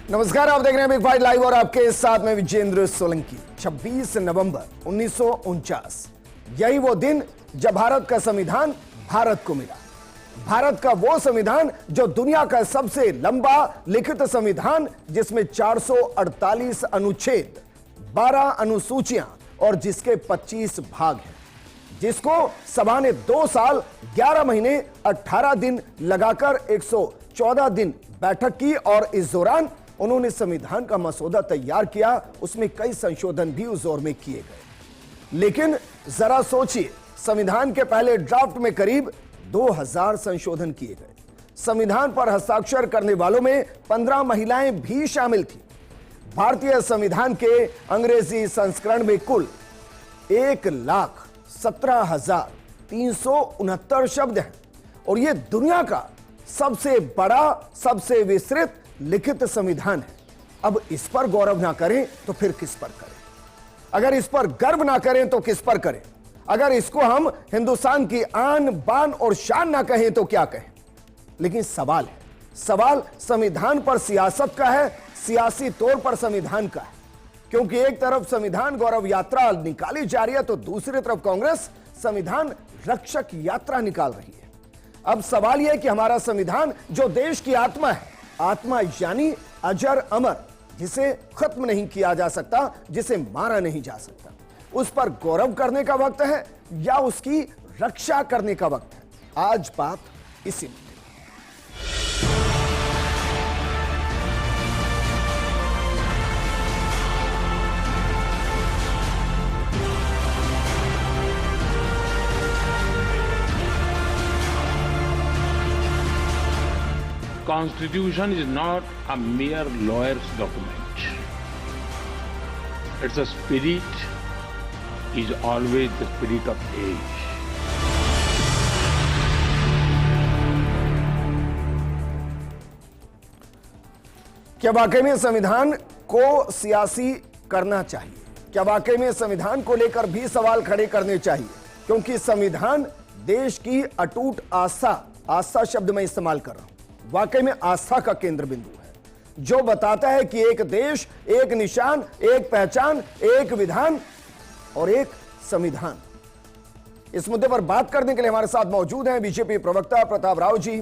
नमस्कार, आप देख रहे हैं बिग फाइट लाइव और आपके साथ में विजेंद्र सोलंकी। 26 नवंबर 1949 यही वो दिन जब भारत का संविधान भारत को मिला। भारत का वो संविधान जो दुनिया का सबसे लंबा लिखित संविधान, जिसमें 448 अनुच्छेद, 12 अनुसूचियां और जिसके 25 भाग हैं, जिसको सभा ने 2 साल 11 महीने 18 दिन लगाकर 114 दिन बैठक की और इस दौरान उन्होंने संविधान का मसौदा तैयार किया। उसमें कई संशोधन भी उस दौर में किए गए। लेकिन जरा सोचिए, संविधान के पहले ड्राफ्ट में करीब 2000 संशोधन किए गए। संविधान पर हस्ताक्षर करने वालों में 15 महिलाएं भी शामिल थी। भारतीय संविधान के अंग्रेजी संस्करण में कुल 1,17,369 शब्द हैं और यह दुनिया का सबसे बड़ा, सबसे विस्तृत लिखित संविधान है। अब इस पर गौरव ना करें तो फिर किस पर करें? अगर इस पर गर्व ना करें तो किस पर करें? अगर इसको हम हिंदुस्तान की आन बान और शान ना कहें तो क्या कहें? लेकिन सवाल है, सवाल संविधान पर सियासत का है, सियासी तौर पर संविधान का है। क्योंकि एक तरफ संविधान गौरव यात्रा निकाली जा रही है तो दूसरी तरफ कांग्रेस संविधान रक्षक यात्रा निकाल रही है। अब सवाल यह है कि हमारा संविधान जो देश की आत्मा है, आत्मा यानी अजर अमर, जिसे खत्म नहीं किया जा सकता, जिसे मारा नहीं जा सकता, उस पर गौरव करने का वक्त है या उसकी रक्षा करने का वक्त है? आज बात इसी में। Constitution is not a mere lawyer's document. Its spirit is always the spirit of age. क्या वाकई में संविधान को सियासी करना चाहिए? क्या वाकई में संविधान को लेकर भी सवाल खड़े करने चाहिए? क्योंकि संविधान देश की अटूट आस्था, आस्था शब्द मैं इस्तेमाल कर रहा हूं, वाकई में आस्था का केंद्र बिंदु है, जो बताता है कि एक देश, एक निशान, एक पहचान, एक विधान और एक संविधान। इस मुद्दे पर बात करने के लिए हमारे साथ मौजूद हैं बीजेपी प्रवक्ता प्रताप राव जी,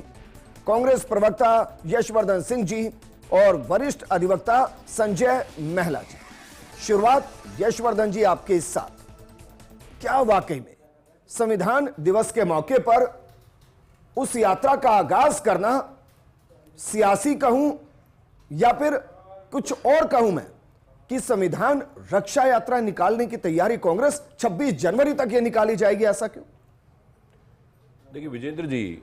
कांग्रेस प्रवक्ता यशवर्धन सिंह जी और वरिष्ठ अधिवक्ता संजय महला जी। शुरुआत यशवर्धन जी आपके साथ। क्या वाकई में संविधान दिवस के मौके पर उस यात्रा का आगाज करना सियासी कहूं या फिर कुछ और कहूं मैं कि संविधान रक्षा यात्रा निकालने की तैयारी कांग्रेस 26 जनवरी तक ये निकाली जाएगी, ऐसा क्यों? देखिए विजेंद्र जी,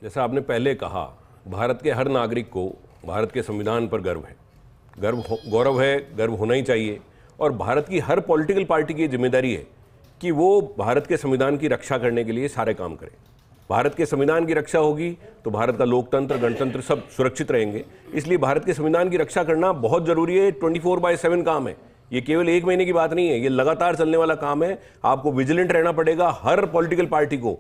जैसा आपने पहले कहा, भारत के हर नागरिक को भारत के संविधान पर गर्व है, गौरव है, गर्व होना ही चाहिए। और भारत की हर पॉलिटिकल पार्टी की जिम्मेदारी है कि वो भारत के संविधान की रक्षा करने के लिए सारे काम करे। भारत के संविधान की रक्षा होगी तो भारत का लोकतंत्र, गणतंत्र सब सुरक्षित रहेंगे। इसलिए भारत के संविधान की रक्षा करना बहुत जरूरी है। 24/7 काम है, ये केवल 1 महीने की बात नहीं है, ये लगातार चलने वाला काम है। आपको विजिलेंट रहना पड़ेगा, हर पॉलिटिकल पार्टी को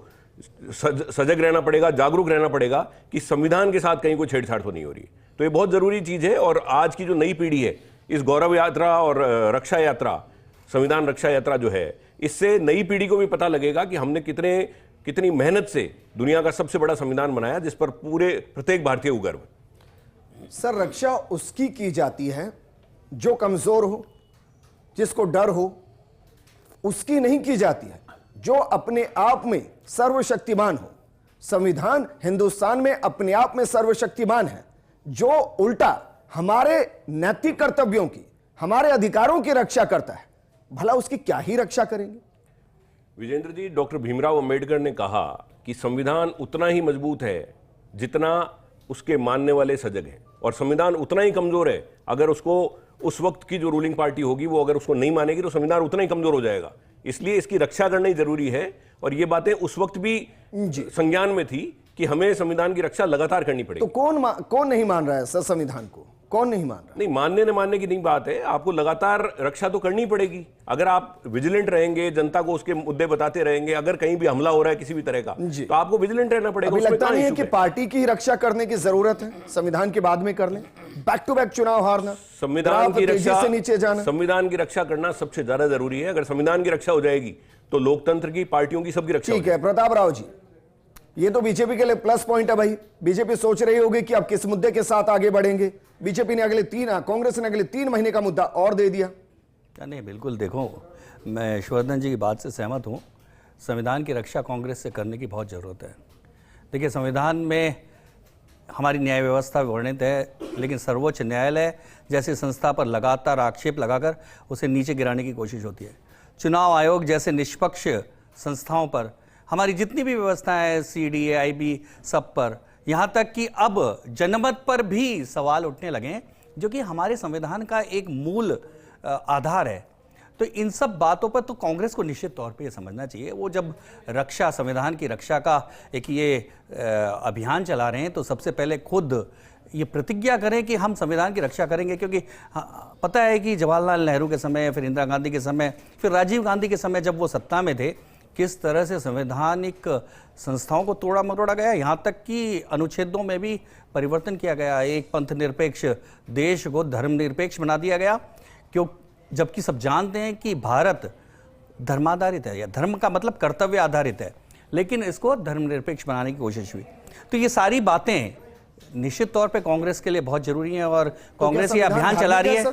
सजग रहना पड़ेगा, जागरूक रहना पड़ेगा कि संविधान के साथ कहीं कोई छेड़छाड़ तो नहीं हो रही है। तो ये बहुत जरूरी चीज है। और आज की जो नई पीढ़ी है, इस गौरव यात्रा और रक्षा यात्रा, संविधान रक्षा यात्रा जो है, इससे नई पीढ़ी को भी पता लगेगा कि हमने कितनी मेहनत से दुनिया का सबसे बड़ा संविधान बनाया, जिस पर पूरे प्रत्येक भारतीय को गर्व है। सर, रक्षा उसकी की जाती है जो कमजोर हो, जिसको डर हो, उसकी नहीं की जाती है जो अपने आप में सर्वशक्तिमान हो। संविधान हिंदुस्तान में अपने आप में सर्वशक्तिमान है, जो उल्टा हमारे नैतिक कर्तव्यों की, हमारे अधिकारों की रक्षा करता है। भला उसकी क्या ही रक्षा करेंगे? विजेंद्र जी, डॉक्टर भीमराव अंबेडकर ने कहा कि संविधान उतना ही मजबूत है जितना उसके मानने वाले सजग हैं, और संविधान उतना ही कमजोर है अगर उसको उस वक्त की जो रूलिंग पार्टी होगी वो अगर उसको नहीं मानेगी तो संविधान उतना ही कमजोर हो जाएगा। इसलिए इसकी रक्षा करना ही जरूरी है। और ये बातें उस वक्त भी संज्ञान में थी कि हमें संविधान की रक्षा लगातार करनी पड़ेगी। तो कौन नहीं मान रहा है सर संविधान को? कौन नहीं मान रहा? नहीं, मानने न मानने की नहीं बात है, आपको लगातार रक्षा तो करनी पड़ेगी। अगर आप विजिलेंट रहेंगे, जनता को उसके मुद्दे बताते रहेंगे, अगर कहीं भी हमला हो रहा है किसी भी तरह का, तो आपको विजिलेंट रहना पड़ेगा। अभी उसमें लगता कहाँ नहीं है issue कि है? पार्टी की ही रक्षा करने की जरूरत है? संविधान के बाद में कर लें, बैक टू बैक चुनाव हारना, संविधान की तेजी रक्षा से नीचे जाना। संविधान की रक्षा करना सबसे ज्यादा जरूरी है। अगर संविधान की रक्षा हो जाएगी तो लोकतंत्र की, पार्टियों की, सबकी रक्षा हो ठीक है प्रताप राव जी, ये तो बीजेपी के लिए प्लस पॉइंट है भाई। बीजेपी सोच रही होगी कि अब किस मुद्दे के साथ आगे बढ़ेंगे। बीजेपी ने कांग्रेस ने अगले 3 महीने का मुद्दा और दे दिया। नहीं, बिल्कुल। देखो, मैं यशवर्धन जी की बात से सहमत हूँ। संविधान की रक्षा कांग्रेस से करने की बहुत ज़रूरत है। देखिए, संविधान में हमारी न्याय व्यवस्था वर्णित है, लेकिन सर्वोच्च न्यायालय जैसी संस्था पर लगातार आक्षेप लगाकर उसे नीचे गिराने की कोशिश होती है। चुनाव आयोग जैसे निष्पक्ष संस्थाओं पर हमारी जितनी भी व्यवस्थाएं हैं, CDA, IB, सब पर, यहाँ तक कि अब जनमत पर भी सवाल उठने लगे हैं, जो कि हमारे संविधान का एक मूल आधार है। तो इन सब बातों पर तो कांग्रेस को निश्चित तौर पे ये समझना चाहिए। वो जब संविधान की रक्षा का एक ये अभियान चला रहे हैं, तो सबसे पहले खुद ये प्रतिज्ञा करें कि हम संविधान की रक्षा करेंगे। क्योंकि पता है कि जवाहरलाल नेहरू के समय, फिर इंदिरा गांधी के समय, फिर राजीव गांधी के समय जब वो सत्ता में थे, किस तरह से संवैधानिक संस्थाओं को तोड़ा मरोड़ा गया, यहाँ तक कि अनुच्छेदों में भी परिवर्तन किया गया। एक पंथ निरपेक्ष देश को धर्मनिरपेक्ष बना दिया गया, क्यों? जबकि सब जानते हैं कि भारत धर्माधारित है, या धर्म का मतलब कर्तव्य आधारित है, लेकिन इसको धर्मनिरपेक्ष बनाने की कोशिश हुई। तो ये सारी बातें निश्चित तौर पे कांग्रेस के लिए बहुत जरूरी हैं, और कांग्रेस ये अभियान चला रही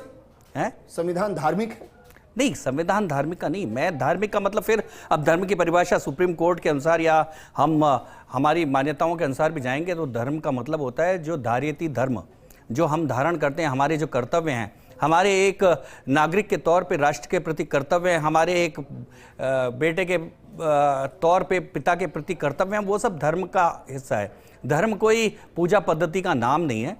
है। संविधान धार्मिक है? नहीं, संविधान धार्मिक का नहीं। मैं धार्मिक का मतलब, फिर अब धर्म की परिभाषा सुप्रीम कोर्ट के अनुसार या हम हमारी मान्यताओं के अनुसार भी जाएंगे, तो धर्म का मतलब होता है जो धार्यति धर्म, जो हम धारण करते हैं, हमारे जो कर्तव्य हैं, हमारे एक नागरिक के तौर पे राष्ट्र के प्रति कर्तव्य हैं, हमारे एक बेटे के तौर पे पिता के प्रति कर्तव्य हैं, वो सब धर्म का हिस्सा है। धर्म कोई पूजा पद्धति का नाम नहीं है।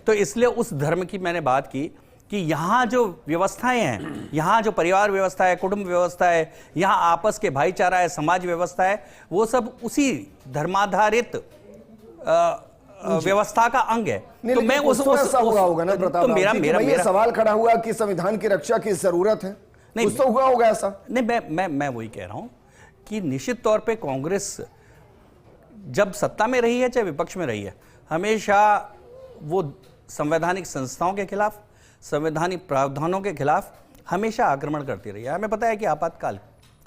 तो इसलिए उस धर्म की मैंने बात की कि यहाँ जो व्यवस्थाएं हैं, यहाँ जो परिवार व्यवस्था है, कुटुंब व्यवस्था है, यहाँ आपस के भाईचारा है, समाज व्यवस्था है, वो सब उसी धर्माधारित व्यवस्था का अंग है। तो मैं ऐसा हुआ होगा ना प्रताप, तो मेरा सवाल खड़ा हुआ कि संविधान की रक्षा की जरूरत है, नहीं तो हुआ होगा ऐसा? नहीं, मैं वही कह रहा हूं कि निश्चित तौर पे कांग्रेस जब सत्ता में रही है, चाहे विपक्ष में रही है, हमेशा वो संवैधानिक संस्थाओं के खिलाफ, संवैधानिक प्रावधानों के खिलाफ हमेशा आक्रमण करती रही है। हमें पता है कि आपातकाल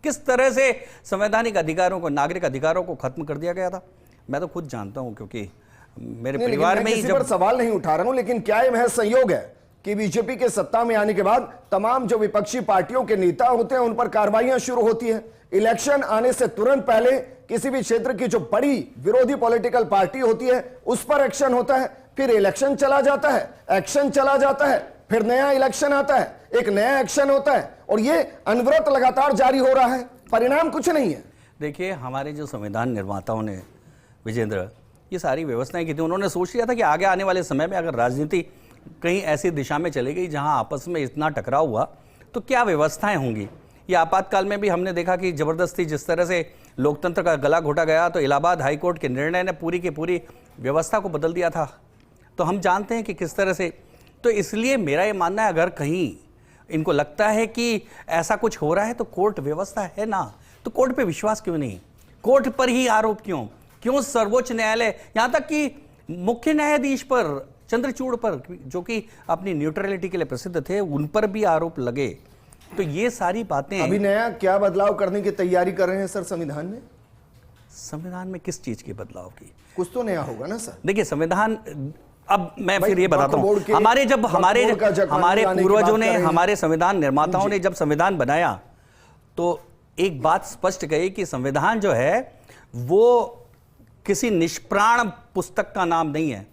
किस तरह से संवैधानिक अधिकारों को, नागरिक अधिकारों को खत्म कर दिया गया था। मैं तो खुद जानता हूं, क्योंकि मेरे परिवार में ही जब सवाल नहीं उठा रहा हूं, लेकिन क्या यह महज संयोग है कि बीजेपी के सत्ता में आने के बाद तमाम जो विपक्षी पार्टियों के नेता होते हैं उन पर कार्रवाइयां शुरू होती है? इलेक्शन आने से तुरंत पहले किसी भी क्षेत्र की जो बड़ी विरोधी पॉलिटिकल पार्टी होती है उस पर एक्शन होता है, फिर इलेक्शन चला जाता है, एक्शन चला जाता है, फिर नया इलेक्शन आता है, एक नया एक्शन होता है, और ये अनवरत लगातार जारी हो रहा है, परिणाम कुछ नहीं है। देखिए, हमारे जो संविधान निर्माताओं ने, विजेंद्र, ये सारी व्यवस्थाएं की थी। उन्होंने सोच लिया था कि आगे आने वाले समय में अगर राजनीति कहीं ऐसी दिशा में चली गई जहां आपस में इतना टकराव हुआ, तो क्या व्यवस्थाएं होंगी। ये आपातकाल में भी हमने देखा कि जबरदस्ती जिस तरह से लोकतंत्र का गला घोटा गया, तो इलाहाबाद हाईकोर्ट के निर्णय ने पूरी की पूरी व्यवस्था को बदल दिया था। तो हम जानते हैं कि किस तरह से, तो इसलिए मेरा ये मानना है, अगर कहीं इनको लगता है कि ऐसा कुछ हो रहा है तो कोर्ट व्यवस्था है ना, तो कोर्ट पे विश्वास क्यों नहीं? कोर्ट पर ही आरोप क्यों सर्वोच्च न्यायालय, यहां तक कि मुख्य न्यायाधीश पर, चंद्रचूड़ पर, जो कि अपनी न्यूट्रलिटी के लिए प्रसिद्ध थे, उन पर भी आरोप लगे। तो ये सारी बातें, अभी नया क्या बदलाव करने की तैयारी कर रहे हैं सर संविधान में? संविधान में किस चीज के बदलाव की? कुछ तो नया होगा ना सर। देखिए, संविधान, अब मैं फिर ये बताता हूं, हमारे पूर्वजों ने, हमारे संविधान निर्माताओं ने जब संविधान बनाया, तो एक बात स्पष्ट कही कि संविधान जो है वो किसी निष्प्राण पुस्तक का नाम नहीं है।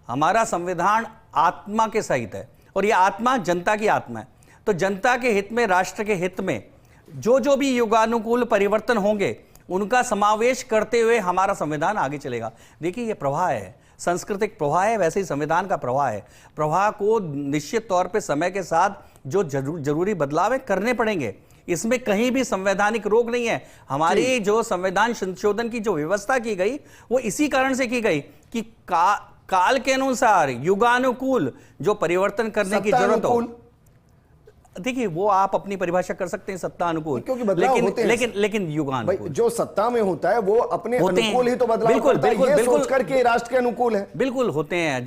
हमारा संविधान आत्मा के सहित है, और यह आत्मा जनता की आत्मा है। तो जनता के हित में, राष्ट्र के हित में जो भी युगानुकूल परिवर्तन होंगे, उनका समावेश करते हुए हमारा संविधान आगे चलेगा। देखिए, यह प्रवाह है, सांस्कृतिक प्रवाह है, वैसे ही संविधान का प्रवाह है। प्रवाह को निश्चित तौर पे समय के साथ जो जरूरी बदलाव है करने पड़ेंगे। इसमें कहीं भी संवैधानिक रोक नहीं है। हमारी जो संविधान संशोधन की जो व्यवस्था की गई, वो इसी कारण से की गई कि काल के अनुसार युगानुकूल जो परिवर्तन करने की जरूरत हो। देखिए वो आप अपनी परिभाषा कर सकते हैं सत्ता अनुकूल, क्योंकि बदलाव होते हैं। लेकिन युगानुकूल जो सत्ता में होता है वो अपने अनुकूल ही तो बदलाव बिल्कुल, करता है, बिल्कुल, ये बिल्कुल, सोच करके राष्ट्र के अनुकूल है। बिल्कुल होते हैं।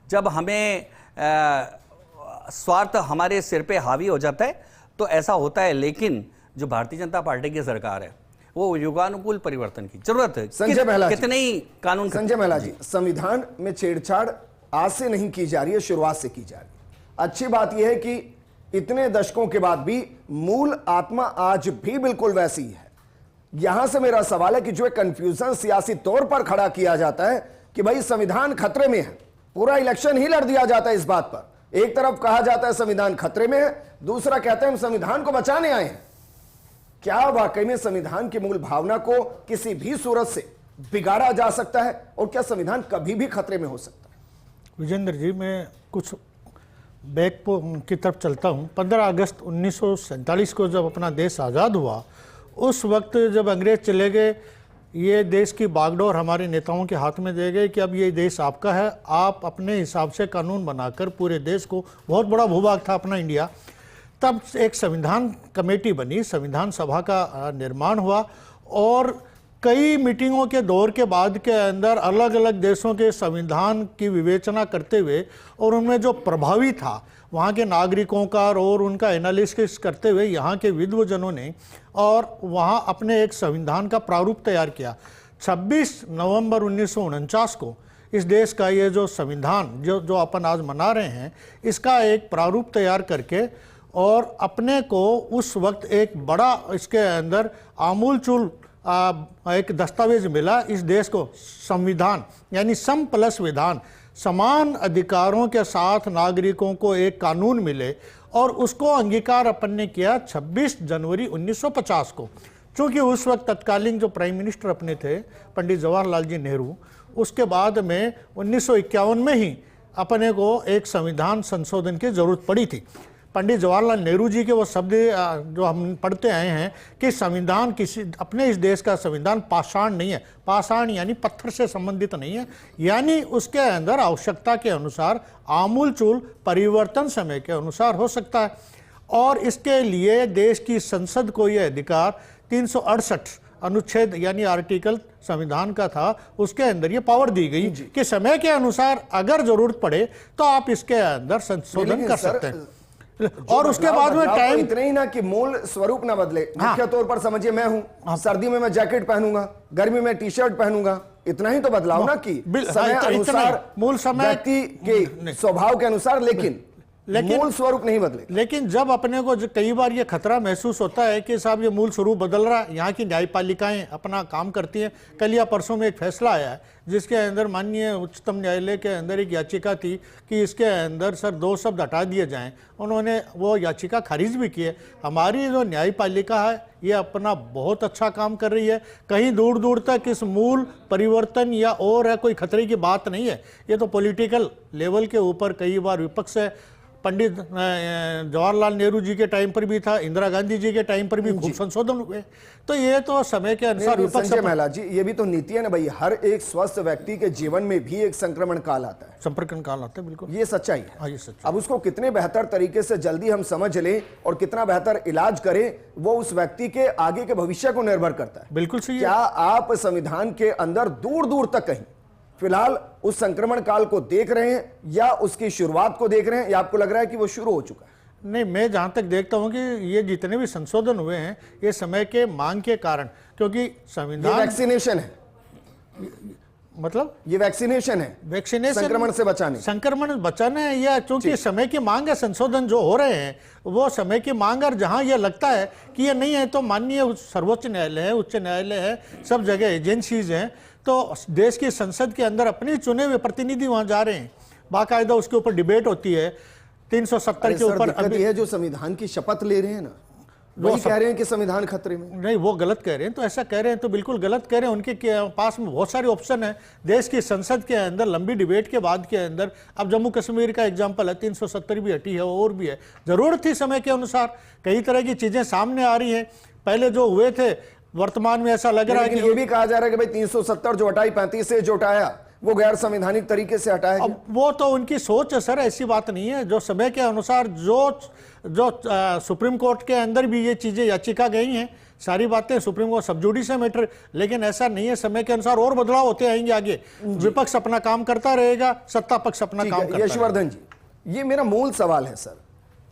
जब हमें स्वार्थ हमारे सिर पे हावी हो जाता है तो ऐसा होता है, लेकिन जो भारतीय जनता पार्टी की सरकार है वो युगानुकूल परिवर्तन की जरूरत है। संजय महला जी, कितने ही कानून, संजय महला जी, संविधान में छेड़छाड़ आज से नहीं की जा रही है, शुरुआत से की जा रही है। अच्छी बात यह है कि इतने दशकों के बाद भी मूल आत्मा आज भी बिल्कुल वैसी है। यहां से मेरा सवाल है कि जो एक कंफ्यूजन सियासी तौर पर खड़ा किया जाता है कि भाई संविधान खतरे में है, पूरा इलेक्शन ही लड़ दिया जाता है इस बात पर। एक तरफ कहा जाता है संविधान खतरे में है, दूसरा कहते हैं हम संविधान को बचाने आए हैं। क्या वाकई में संविधान की मूल भावना को किसी भी सूरत से बिगाड़ा जा सकता है, और क्या संविधान कभी भी खतरे में हो सकता है? विजेंद्र जी, मैं कुछ बैक की तरफ चलता हूँ। 15 अगस्त 1947 को जब अपना देश आज़ाद हुआ, उस वक्त जब अंग्रेज चले गए, ये देश की बागडोर हमारे नेताओं के हाथ में दे गए कि अब ये देश आपका है, आप अपने हिसाब से कानून बनाकर पूरे देश को, बहुत बड़ा भूभाग था अपना इंडिया, तब एक संविधान कमेटी बनी, संविधान सभा का निर्माण हुआ, और कई मीटिंगों के दौर के बाद के अंदर अलग अलग देशों के संविधान की विवेचना करते हुए और उनमें जो प्रभावी था वहाँ के नागरिकों का और उनका एनालिसिस करते हुए यहाँ के विद्वजनों ने और वहाँ अपने एक संविधान का प्रारूप तैयार किया। 26 नवंबर 1949 को इस देश का ये जो संविधान जो अपन आज मना रहे हैं, इसका एक प्रारूप तैयार करके और अपने को उस वक्त एक बड़ा इसके अंदर आमूलचूल एक दस्तावेज मिला इस देश को। संविधान यानी सम प्लस विधान, समान अधिकारों के साथ नागरिकों को एक कानून मिले, और उसको अंगीकार अपन ने किया 26 जनवरी 1950 को। चूँकि उस वक्त तत्कालीन जो प्राइम मिनिस्टर अपने थे पंडित जवाहरलाल जी नेहरू, उसके बाद में 1951 में ही अपने को एक संविधान संशोधन की जरूरत पड़ी थी। पंडित जवाहरलाल नेहरू जी के वो शब्द जो हम पढ़ते आए हैं कि संविधान किसी अपने इस देश का संविधान पाषाण नहीं है, पाषाण यानी पत्थर से संबंधित नहीं है, यानी उसके अंदर आवश्यकता के अनुसार आमूलचूल परिवर्तन समय के अनुसार हो सकता है। और इसके लिए देश की संसद को यह अधिकार 368 अनुच्छेद यानी आर्टिकल संविधान का था, उसके अंदर ये पावर दी गई कि समय के अनुसार अगर जरूरत पड़े तो आप इसके अंदर संशोधन कर सकते हैं। और उसके बाद में टाइम इतने ही ना कि मूल स्वरूप ना बदले। मुख्य तौर पर समझिए, मैं हूं, सर्दी में मैं जैकेट पहनूंगा, गर्मी में टी शर्ट पहनूंगा, इतना ही तो बदलाव ना कि समय अनुसार, मूल समय व्यक्ति के स्वभाव के अनुसार, लेकिन मूल स्वरूप नहीं बदले। लेकिन जब अपने को कई बार ये खतरा महसूस होता है कि साहब ये मूल स्वरूप बदल रहा है, यहाँ की न्यायपालिकाएं अपना काम करती हैं। कल या परसों में एक फैसला आया है जिसके अंदर माननीय उच्चतम न्यायालय के अंदर एक याचिका थी कि इसके अंदर सर 2 शब्द हटा दिए जाएं, उन्होंने वो याचिका खारिज भी की है। हमारी जो न्यायपालिका है ये अपना बहुत अच्छा काम कर रही है, कहीं दूर दूर तक इस मूल परिवर्तन या और है कोई खतरे की बात नहीं है। ये तो पॉलिटिकल लेवल के ऊपर कई बार विपक्ष है, पंडित जवाहरलाल नेहरू जी के टाइम पर भी था, इंदिरा गांधी जी के टाइम पर भी खूब संशोधन हुए। तो ये तो समय के अनुसार विपक्ष। संजय महला जी, ये भी तो नीति है ना भाई, हर एक स्वस्थ व्यक्ति के जीवन में भी एक संक्रमण काल आता है, संक्रमण काल आता है, बिल्कुल ये सच्चाई है। हाँ, ये सच्चाई। अब उसको कितने बेहतर तरीके से जल्दी हम समझ लें और कितना बेहतर इलाज करें, वो उस व्यक्ति के आगे के भविष्य को निर्भर करता है। बिल्कुल सही है। क्या आप संविधान के अंदर दूर दूर तक कहीं फिलहाल उस संक्रमण काल को देख रहे हैं या उसकी शुरुआत को देख रहे हैं, या आपको लग रहा है कि वो शुरू हो चुका है? नहीं, मैं जहाँ तक देखता हूँ कि ये जितने भी संशोधन हुए हैं ये समय के मांग के कारण, क्योंकि संविधान वैक्सीनेशन है, मतलब ये वैक्सीनेशन है, वैक्सीनेशन संक्रमण से बचाने, संक्रमण बचाने, या चूंकि समय की मांग है, संशोधन जो हो रहे हैं वो समय की मांग। और जहां ये लगता है कि ये नहीं है तो माननीय सर्वोच्च न्यायालय है, उच्च न्यायालय है, सब जगह एजेंसीज हैं, तो देश की संसद के अंदर अपने चुने हुए प्रतिनिधि वहां जा रहे हैं, बाकायदा उसके ऊपर डिबेट होती है। 370 के ऊपर अभी है जो संविधान की शपथ ले रहे हैं ना, वो कह रहे हैं कि संविधान खतरे में। नहीं, वो गलत कह रहे हैं, तो ऐसा कह रहे हैं तो बिल्कुल गलत कह रहे हैं। उनके पास में बहुत सारे ऑप्शन है देश की संसद के अंदर, लंबी डिबेट के बाद के अंदर। अब जम्मू कश्मीर का एग्जांपल है, 370 भी हटी है और भी है, जरूरत थी समय के अनुसार। कई तरह की चीजें सामने आ रही हैं, पहले जो हुए थे वर्तमान में ऐसा लग रहा है कि ये भी कहा जा रहा है कि भाई 370 जो हटाई, 35 से जो हटाया वो गैर संवैधानिक तरीके से हटाया गया? अब वो तो उनकी सोच है सर, ऐसी बात नहीं है। जो समय के अनुसार जो सुप्रीम कोर्ट के अंदर भी ये चीजें याचिका गई हैं, सारी बातें सुप्रीम कोर्ट सब जुडिस है मैटर, लेकिन ऐसा नहीं है। समय के अनुसार और बदलाव होते आएंगे आगे। विपक्ष अपना काम करता रहेगा, सत्ता पक्ष अपना काम करता यशवर्धन जी, ये मेरा मूल सवाल है सर।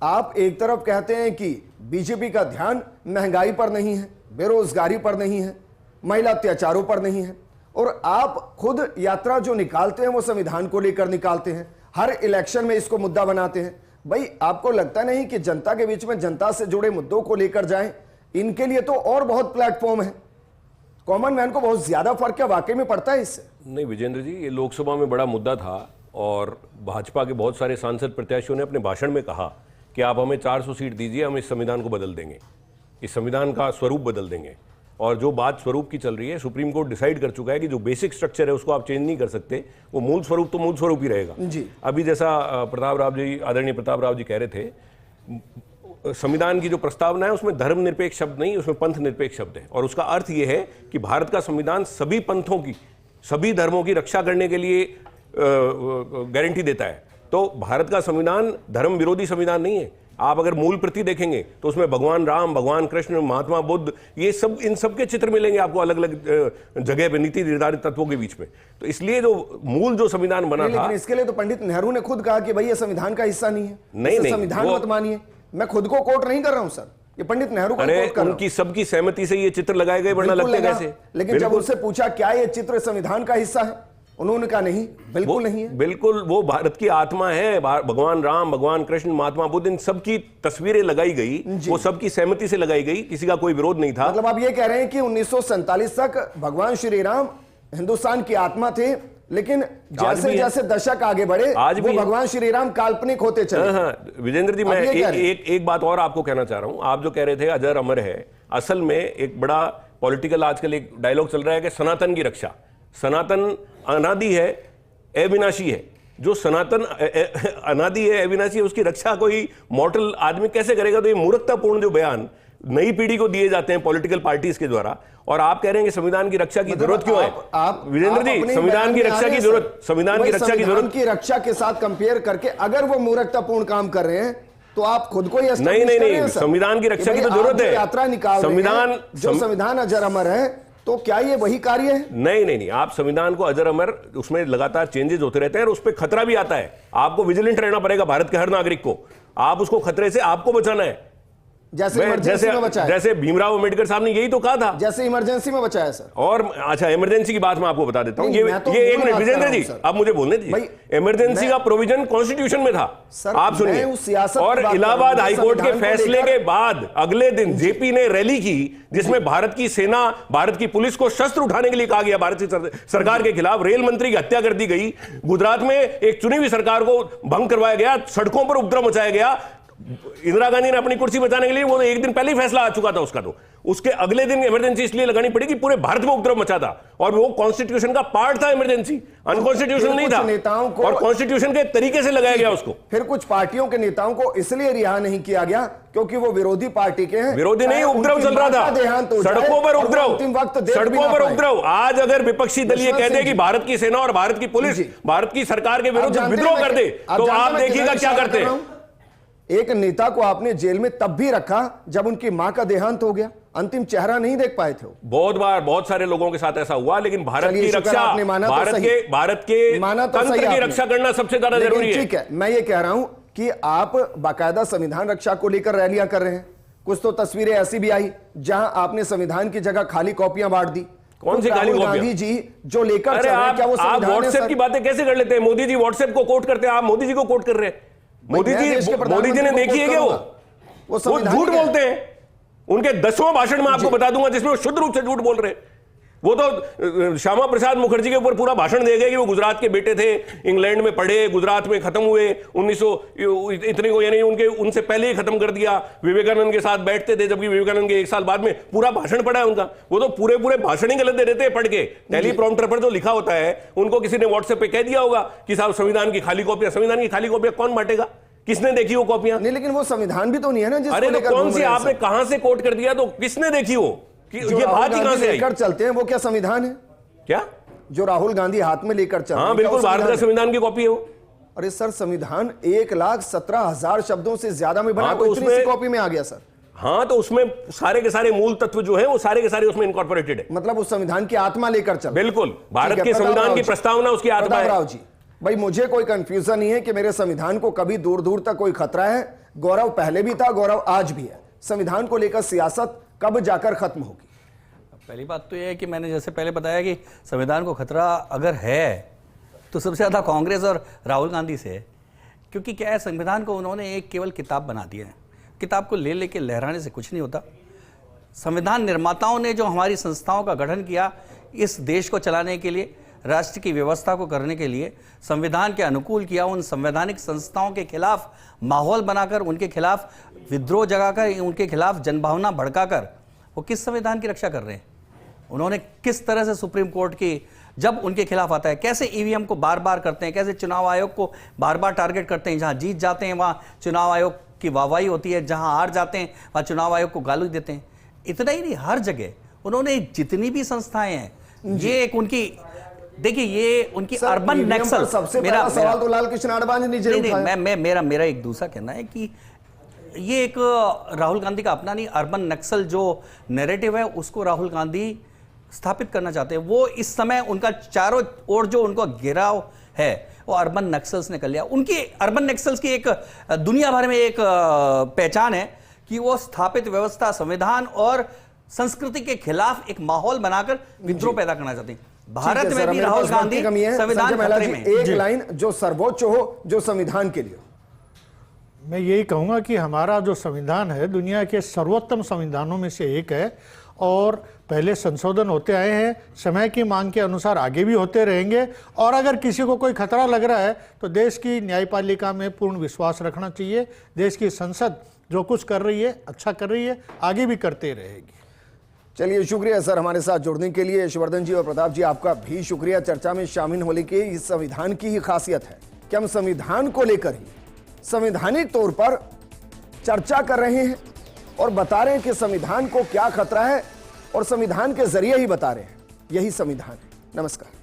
आप एक तरफ कहते हैं कि बीजेपी का ध्यान महंगाई पर नहीं है, बेरोजगारी पर नहीं है, महिला अत्याचारों पर नहीं है, और आप खुद यात्रा जो निकालते हैं वो संविधान को लेकर निकालते हैं, हर इलेक्शन में इसको मुद्दा बनाते हैं। भाई आपको लगता नहीं कि जनता के बीच में जनता से जुड़े मुद्दों को लेकर जाएं? इनके लिए तो और बहुत प्लेटफॉर्म है, कॉमन मैन को बहुत ज्यादा फर्क क्या वाकई में पड़ता है इससे? नहीं विजेंद्र जी, ये लोकसभा में बड़ा मुद्दा था और भाजपा के बहुत सारे सांसद प्रत्याशियों ने अपने भाषण में कहा कि आप हमें 400 सीट दीजिए, हम इस संविधान को बदल देंगे, इस संविधान का स्वरूप बदल देंगे। और जो बात स्वरूप की चल रही है, सुप्रीम कोर्ट डिसाइड कर चुका है कि जो बेसिक स्ट्रक्चर है उसको आप चेंज नहीं कर सकते, वो मूल स्वरूप तो मूल स्वरूप ही रहेगा जी। अभी जैसा आदरणीय प्रताप राव जी कह रहे थे, संविधान की जो प्रस्तावना है उसमें धर्मनिरपेक्ष शब्द नहीं, उसमें पंथ निरपेक्ष शब्द है। और उसका अर्थ यह है कि भारत का संविधान सभी पंथों की, सभी धर्मों की रक्षा करने के लिए गारंटी देता है। तो भारत का संविधान धर्म विरोधी संविधान नहीं है। आप अगर मूल प्रति देखेंगे तो उसमें भगवान राम, भगवान कृष्ण, महात्मा बुद्ध, ये सब, इन सब के चित्र मिलेंगे आपको अलग अलग जगह पे नीति निर्धारित तत्वों के बीच में। तो इसलिए जो मूल जो संविधान बना था, लेकिन इसके लिए तो पंडित नेहरू ने खुद कहा कि भाई ये संविधान का हिस्सा नहीं है, नहीं संविधान मत मानिए। मैं खुद को कोट नहीं कर रहा हूं सर, ये पंडित नेहरू को कोट कर रहा हूं। उनकी सबकी सहमति से ये चित्र लगाए गए, वरना लगते कैसे? लेकिन जब उनसे पूछा क्या ये चित्र संविधान का हिस्सा है, उन्होंने कहा नहीं, बिल्कुल नहीं है। बिल्कुल, वो भारत की आत्मा है। भगवान राम, भगवान कृष्ण, महात्मा बुद्ध, इन सब की तस्वीरें लगाई गई, वो सबकी सहमति से लगाई गई, किसी का कोई विरोध नहीं था। मतलब आप ये कह रहे हैं कि 1947 तक भगवान श्री राम हिंदुस्तान की आत्मा थे, लेकिन जैसे जैसे दशक आगे बढ़े आज वो भगवान श्री राम काल्पनिक होते चले। हाँ, विजेंद्र जी, मैं एक बात और आपको कहना चाह रहा हूं। आप जो कह रहे थे अजर अमर है, असल में एक बड़ा पॉलिटिकल आजकल एक डायलॉग चल रहा है कि सनातन की रक्षा, सनातन अनादि है, अविनाशी है। जो सनातन अनादि है, अविनाशी है, उसकी रक्षा कोई मॉडल आदमी कैसे करेगा? तो ये मूर्खतापूर्ण जो बयान नई पीढ़ी को दिए जाते हैं पॉलिटिकल पार्टीज के द्वारा, और आप कह रहे हैं कि संविधान की रक्षा की जरूरत क्यों है? आप विजेंद्र जी, संविधान की रक्षा की जरूरत, संविधान की रक्षा की जरूरत की रक्षा के साथ कंपेयर करके अगर वो मूर्खतापूर्ण काम कर रहे हैं तो आप खुद को ही नहीं, संविधान की रक्षा की तो जरूरत है। यात्रा निकाल संविधान, जो संविधान अजर अमर है, तो क्या ये वही कार्य है? नहीं, आप संविधान को अजर अमर, उसमें लगातार चेंजेस होते रहते हैं और उस पर खतरा भी आता है। आपको विजिलेंट रहना पड़ेगा भारत के हर नागरिक को। आप उसको खतरे से आपको बचाना है, जैसे भीमराव अंबेडकर साहब ने यही तो कहा था, जैसे इमरजेंसी में बचाया सर। और अच्छा, इमरजेंसी की बात मैं आपको बता देता हूं। ये एक मिनट विजेंद्र जी, आप मुझे बोलने दीजिए। इमरजेंसी का प्रोविजन कॉन्स्टिट्यूशन में था, आप सुनिए। और इलाहाबाद हाईकोर्ट के फैसले के बाद अगले दिन जेपी ने रैली की, जिसमें भारत की सेना, भारत की पुलिस को शस्त्र उठाने के लिए कहा गया, भारत की सरकार के खिलाफ। रेल मंत्री की हत्या कर दी गई, गुजरात में एक चुनी हुई सरकार को भंग करवाया गया, सड़कों पर उपद्रव मचाया गया। इंदिरा गांधी ने अपनी कुर्सी बचाने के लिए, वो एक दिन पहले ही फैसला आ चुका था उसका, तो उसके अगले दिन इमरजेंसी इसलिए लगानी पड़ी कि पूरे भारत में उपद्रव मचा था, और वो कॉन्स्टिट्यूशन का पार्ट था। इमरजेंसी अनकॉन्स्टिट्यूशनल नहीं था, नेताओं को, और कॉन्स्टिट्यूशन के तरीके से लगाया गया उसको। फिर कुछ पार्टियों के नेताओं को इसलिए रिहा नहीं किया गया क्योंकि वो विरोधी पार्टी के हैं। विरोधी नहीं, उपद्रव चल रहा था, सड़कों पर उपद्रव, सड़कों पर उपद्रव। आज अगर विपक्षी दल ये कहते हैं कि भारत की सेना और भारत की पुलिस भारत की सरकार के विरुद्ध विद्रोह कर दे, तो आप देखिएगा क्या करते हैं। एक नेता को आपने जेल में तब भी रखा जब उनकी मां का देहांत हो गया, अंतिम चेहरा नहीं देख पाए थे। बहुत बार बहुत सारे लोगों के साथ ऐसा हुआ, लेकिन भारत की रक्षा, भारत के तंत्र की रक्षा करना सबसे ज्यादा जरूरी है। ठीक है, मैं ये कह रहा हूं कि आप बाकायदा संविधान रक्षा को लेकर रैलियां कर रहे हैं। कुछ तो तस्वीरें ऐसी भी आई जहां आपने संविधान की जगह खाली कॉपियां बांट दी। कौन सी खाली कॉपियां? गांधी जी जो लेकर चल रहे हैं, क्या वो आप व्हाट्सएप की बातें कैसे कर लेते हैं? मोदी जी व्हाट्सएप को कोट करते हैं, आप मोदी जी को कोट कर रहे हैं। मोदी जी ने देखी है कि वो झूठ बोलते हैं। उनके 10वां भाषण में आपको बता दूंगा जिसमें वो शुद्ध रूप से झूठ बोल रहे हैं। वो तो श्यामा प्रसाद मुखर्जी के ऊपर पूरा भाषण दे गए कि वो गुजरात के बेटे थे, इंग्लैंड में पढ़े, गुजरात में खत्म हुए 1900 इतने को, यानी उनसे पहले ही खत्म कर दिया। विवेकानंद के साथ बैठते थे, जबकि विवेकानंद के 1 साल बाद में पूरा भाषण पढ़ा है उनका। वो तो पूरे भाषण ही गलत दे देते हैं पढ़ के। टेलीप्रॉम्प्टर पर जो लिखा होता है, उनको किसी ने व्हाट्सएप पे कह दिया होगा कि साहब संविधान की खाली कॉपियां। संविधान की खाली कॉपियां कौन बांटेगा? किसने देखी वो कॉपियां? नहीं, लेकिन वो संविधान भी तो नहीं है ना। अरे तो कौन सी आपने कहां से कोट कर दिया? तो किसने देखी वो? कि ये बात ही कहां से आई? चलते हैं, वो क्या संविधान है? क्या जो राहुल गांधी हाथ में लेकर चल रहे हैं, हाँ क्या बिल्कुल, वो भारत का संविधान की कॉपी है वो। अरे सर, संविधान 1,17,000 शब्दों से ज्यादा में बना, हाँ, तो तो इतनी सी उसमें- कॉपी में आ गया सर। हाँ, तो उसमें सारे के सारे मूल तत्व जो है वो सारे के सारे उसमें इनकॉर्पोरेटेड है। मतलब उस संविधान की आत्मा लेकर चल। बिल्कुल, भारत ठीक है, के प्रताप संविधान राव की जी। प्रस्तावना उसकी आत्मा प्रताप है। राव जी, भाई मुझे कोई कंफ्यूजन नहीं है कि मेरे संविधान को कभी दूर दूर तक कोई खतरा है। गौरव पहले भी था, गौरव आज भी है। संविधान को लेकर सियासत कब जाकर खत्म होगी? पहली बात तो यह है कि मैंने जैसे पहले बताया कि संविधान को खतरा अगर है तो सबसे ज़्यादा कांग्रेस और राहुल गांधी से है। क्योंकि क्या है, संविधान को उन्होंने एक केवल किताब बना दिया है। किताब को ले लेके लहराने से कुछ नहीं होता। संविधान निर्माताओं ने जो हमारी संस्थाओं का गठन किया इस देश को चलाने के लिए, राष्ट्र की व्यवस्था को करने के लिए, संविधान के अनुकूल किया, उन संवैधानिक संस्थाओं के खिलाफ माहौल बनाकर, उनके खिलाफ विद्रोह जगाकर, उनके खिलाफ जनभावना भड़काकर वो किस संविधान की रक्षा कर रहे हैं? उन्होंने किस तरह से सुप्रीम कोर्ट की जब उनके खिलाफ आता है, कैसे ईवीएम को बार बार करते हैं, कैसे चुनाव आयोग को बार बार टारगेट करते हैं। जहां जीत जाते हैं वहां चुनाव आयोग की वाहवाही होती है, जहां हार जाते हैं वहां चुनाव आयोग को गाली देते हैं। इतना ही नहीं, हर जगह उन्होंने जितनी भी संस्थाएं हैं, ये एक उनकी, देखिए ये उनकी सर, अर्बन EVM नक्सल। पर सबसे पहला सवाल तो लाल कृष्ण आडवाणी ने जरूर नहीं, उठाया। मेरा एक दूसरा कहना है कि ये एक राहुल गांधी का अपना नहीं, अर्बन नक्सल जो नैरेटिव है उसको राहुल गांधी स्थापित करना चाहते हैं। वो इस समय उनका चारों ओर जो उनको घेराव है वो अर्बन नक्सल्स ने कर लिया। उनकी अर्बन नक्सल्स की एक दुनिया भर में एक पहचान है कि वो स्थापित व्यवस्था, संविधान और संस्कृति के खिलाफ एक माहौल बनाकर विद्रोह पैदा करना चाहते हैं। भारत में भी राहुल गांधी संविधान खतरे में। एक लाइन जो सर्वोच्च हो, जो संविधान के लिए। मैं यही कहूँगा कि हमारा जो संविधान है दुनिया के सर्वोत्तम संविधानों में से एक है और पहले संशोधन होते आए हैं, समय की मांग के अनुसार आगे भी होते रहेंगे। और अगर किसी को कोई खतरा लग रहा है तो देश की न्यायपालिका में पूर्ण विश्वास रखना चाहिए। देश की संसद जो कुछ कर रही है अच्छा कर रही है, आगे भी करते रहेगी। चलिए, शुक्रिया सर हमारे साथ जुड़ने के लिए। यशवर्धन जी और प्रताप जी, आपका भी शुक्रिया चर्चा में शामिल होने के। इस संविधान की ही खासियत है कि हम संविधान को लेकर ही संवैधानिक तौर पर चर्चा कर रहे हैं और बता रहे हैं कि संविधान को क्या खतरा है और संविधान के जरिए ही बता रहे हैं। यही संविधान है। नमस्कार।